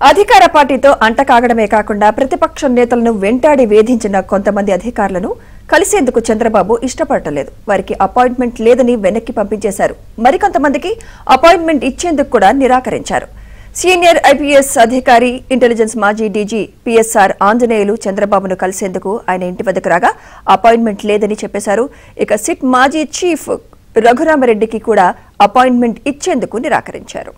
అధికార పార్టీతో అంటకాగడమే కాకుండా ప్రతిపక్ష నేతలను వెంటాడి వేధించిన కొంతమంది అధికారులను కలిసేందుకు చంద్రబాబు ఇష్టపడలేదు. వారికి అపాయింట్మెంట్ లేదని వెనక్కి పంపించేశారు. మరికొంతమందికి అపాయింట్మెంట్ ఇచ్చేందుకు కూడా నిరాకరించారు. సీనియర్ ఐపీఎస్ అధికారి, ఇంటెలిజెన్స్ మాజీ డీజీ పీఎస్ఆర్ ఆంజనేయులు చంద్రబాబును కలిసేందుకు ఆయన ఇంటి వద్దకు రాగా అపాయింట్మెంట్ లేదని చెప్పేశారు. ఇక సిట్ మాజీ చీఫ్ రఘురామరెడ్డికి కూడా అపాయింట్మెంట్ ఇచ్చేందుకు నిరాకరించారు.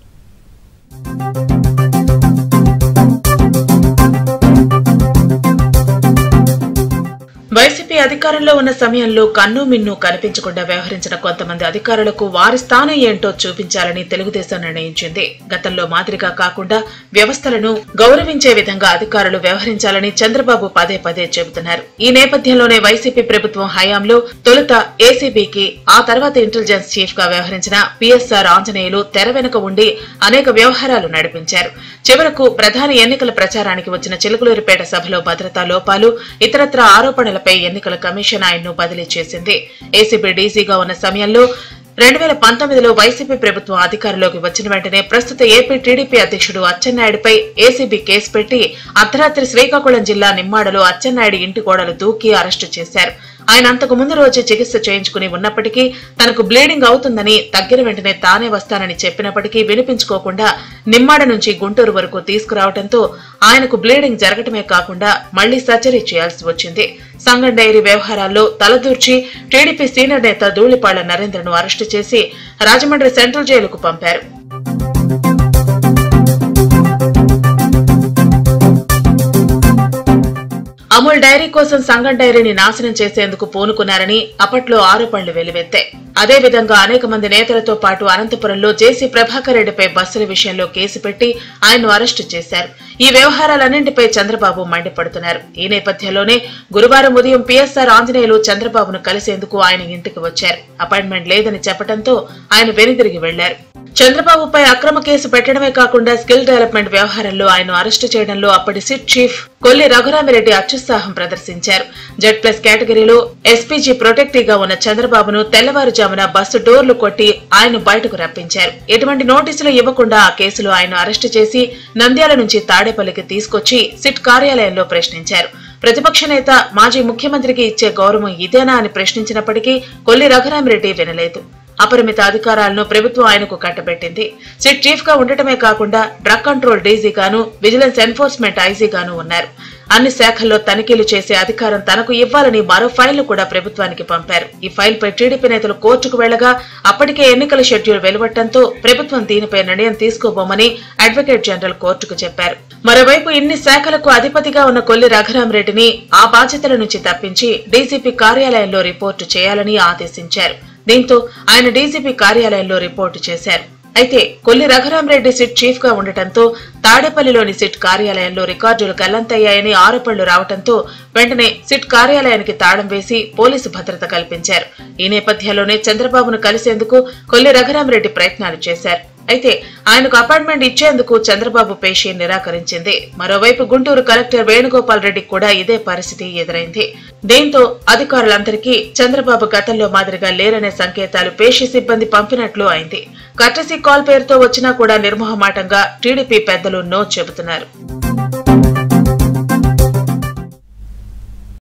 వైసీపీ అధికారంలో ఉన్న సమయంలో కన్ను మిన్ను కనిపించకుండా వ్యవహరించిన కొంతమంది అధికారులకు వారి స్థానం ఏంటో చూపించాలని తెలుగుదేశం నిర్ణయించింది. గతంలో మాదిరిగా కాకుండా వ్యవస్థలను గౌరవించే విధంగా అధికారులు వ్యవహరించాలని చంద్రబాబు పదే పదే చెబుతున్నారు. ఈ నేపథ్యంలోనే వైసీపీ ప్రభుత్వం హయాంలో తొలుత ఏసీబీకి, ఆ తర్వాత ఇంటెలిజెన్స్ చీఫ్ గా వ్యవహరించిన పీఎస్ఆర్ ఆంజనేయులు తెర వెనుక ఉండి అనేక వ్యవహారాలు నడిపించారు. చివరకు ప్రధాని ఎన్నికల ప్రచారానికి వచ్చిన చిలుకలూరిపేట సభలో భద్రతా లోపాలు, ఇతరత్ర ఆరోపణలపై ఎన్నికల కమిషన్ ఆయన్ను బదిలీ చేసింది. ఏసీబీ డీజీగా ఉన్న సమయంలో 2019లో వైసీపీ ప్రభుత్వం అధికారంలోకి వచ్చిన వెంటనే ప్రస్తుత ఏపీ టీడీపీ అధ్యక్షుడు అచ్చెన్నాయుడిపై ఏసీబీ కేసు పెట్టి అర్ధరాత్రి శ్రీకాకుళం జిల్లా నిమ్మాడలో అచ్చెన్నాయుడి ఇంటి గోడలు దూకి అరెస్టు చేశారు. ఆయన అంతకు ముందు రోజు చికిత్స చేయించుకుని ఉన్నప్పటికీ తనకు బ్లీడింగ్ అవుతుందని తగ్గిన వెంటనే తానే వస్తానని చెప్పినప్పటికీ వినిపించుకోకుండా నిమ్మాడ నుంచి గుంటూరు వరకు తీసుకురావడంతో ఆయనకు బ్లీడింగ్ జరగటమే కాకుండా మళ్లీ సర్జరీ చేయాల్సి వచ్చింది. సంగం డైరీ వ్యవహారాల్లో తలదూర్చి టీడీపీ సీనియర్ నేత ధూళిపాళ్ల నరేంద్రను అరెస్టు చేసి రాజమండ్రి సెంట్రల్ జైలుకు పంపారు. అమూల్ డైరీ కోసం సంగం డైరీని నాశనం చేసేందుకు పూనుకున్నారని అప్పట్లో ఆరోపణలు వెలువెత్తాయి. అదేవిధంగా అనేక మంది నేతలతో పాటు అనంతపురంలో జేసీ ప్రభాకర్ రెడ్డిపై బస్సుల విషయంలో కేసు పెట్టి ఆయన్ను అరెస్టు చేశారు. ఈ వ్యవహారాలన్నింటిపై చంద్రబాబు మండిపడుతున్నారు. ఈ నేపథ్యంలోనే గురువారం ఉదయం పీఎస్ఆర్ ఆంజనేయులు చంద్రబాబును కలిసేందుకు ఆయన ఇంటికి వచ్చారు. అపాయింట్మెంట్ లేదని చెప్పడంతో ఆయన వెనుదిరిగి వెళ్లారు. చంద్రబాబుపై అక్రమ కేసు పెట్టడమే కాకుండా స్కిల్ డెవలప్మెంట్ వ్యవహారంలో ఆయన అరెస్టు చేయడంలో అప్పటి సిట్ చీఫ్ కొల్లి రఘురామిరెడ్డి అత్యుత్సాహం ప్రదర్శించారు. జెడ్+ కేటగిరీలో ఎస్పీజీ ప్రొటెక్టీగా ఉన్న చంద్రబాబును తెల్లవారుజామున బస్సు డోర్లు కొట్టి ఆయన బయటకు రప్పించారు. ఎటువంటి నోటీసులు ఇవ్వకుండా ఆ కేసులో ఆయన అరెస్టు చేసి నంద్యాల నుంచి తాడేపల్లికి తీసుకొచ్చి సిట్ కార్యాలయంలో ప్రశ్నించారు. ప్రతిపక్ష నేత, మాజీ ముఖ్యమంత్రికి ఇచ్చే గౌరవం ఇదేనా అని ప్రశ్నించినప్పటికీ కొల్లి రఘురామిరెడ్డి వినలేదు. అపరిమిత అధికారాలను ప్రభుత్వం ఆయనకు కట్టబెట్టింది. సిట్ చీఫ్ గా ఉండటమే కాకుండా డ్రగ్ కంట్రోల్ డీజీగాను, విజిలెన్స్ ఎన్ఫోర్స్మెంట్ ఐజీగాను ఉన్నారు. అన్ని శాఖల్లో తనిఖీలు చేసే అధికారం తనకు ఇవ్వాలని మరో ఫైల్ను కూడా ప్రభుత్వానికి పంపారు. ఈ ఫైల్ పై టీడీపీ నేతలు కోర్టుకు వెళ్లగా అప్పటికే ఎన్నికల షెడ్యూల్ వెలువడటంతో ప్రభుత్వం దీనిపై నిర్ణయం తీసుకోబోమని అడ్వకేట్ జనరల్ కోర్టుకు చెప్పారు. మరోవైపు ఇన్ని శాఖలకు అధిపతిగా ఉన్న కొల్లి రఘురామిరెడ్డిని ఆ బాధ్యతల నుంచి తప్పించి డీజీపీ కార్యాలయంలో రిపోర్టు చేయాలని ఆదేశించారు. దీంతో ఆయన డీజీపీ కార్యాలయంలో రిపోర్టు చేశారు. అయితే కొల్లి రఘురామిరెడ్డి సిట్ చీఫ్ గా ఉండటంతో తాడేపల్లిలోని సిట్ కార్యాలయంలో రికార్డులు గల్లంతయ్యాయని ఆరోపణలు రావడంతో వెంటనే సిట్ కార్యాలయానికి తాళం వేసి పోలీసు భద్రత కల్పించారు. ఈ నేపథ్యంలోనే చంద్రబాబును కలిసేందుకు కొల్లి రఘురామిరెడ్డి ప్రయత్నాలు చేశారు. అయితే ఆయనకు అపాయింట్మెంట్ ఇచ్చేందుకు చంద్రబాబు పేషి నిరాకరించింది. మరోవైపు గుంటూరు కలెక్టర్ వేణుగోపాల్ రెడ్డికి కూడా ఇదే పరిస్థితి ఎదురైంది. దీంతో అధికారులందరికీ చంద్రబాబు గతంలో మాదిరిగా లేరనే సంకేతాలు పేషి సిబ్బంది పంపినట్లు అయింది. కర్టసీ కాల్ పేరుతో వచ్చినా కూడా నిర్మోహమాటంగా టీడీపీ పెద్దలు నో చెబుతున్నారు.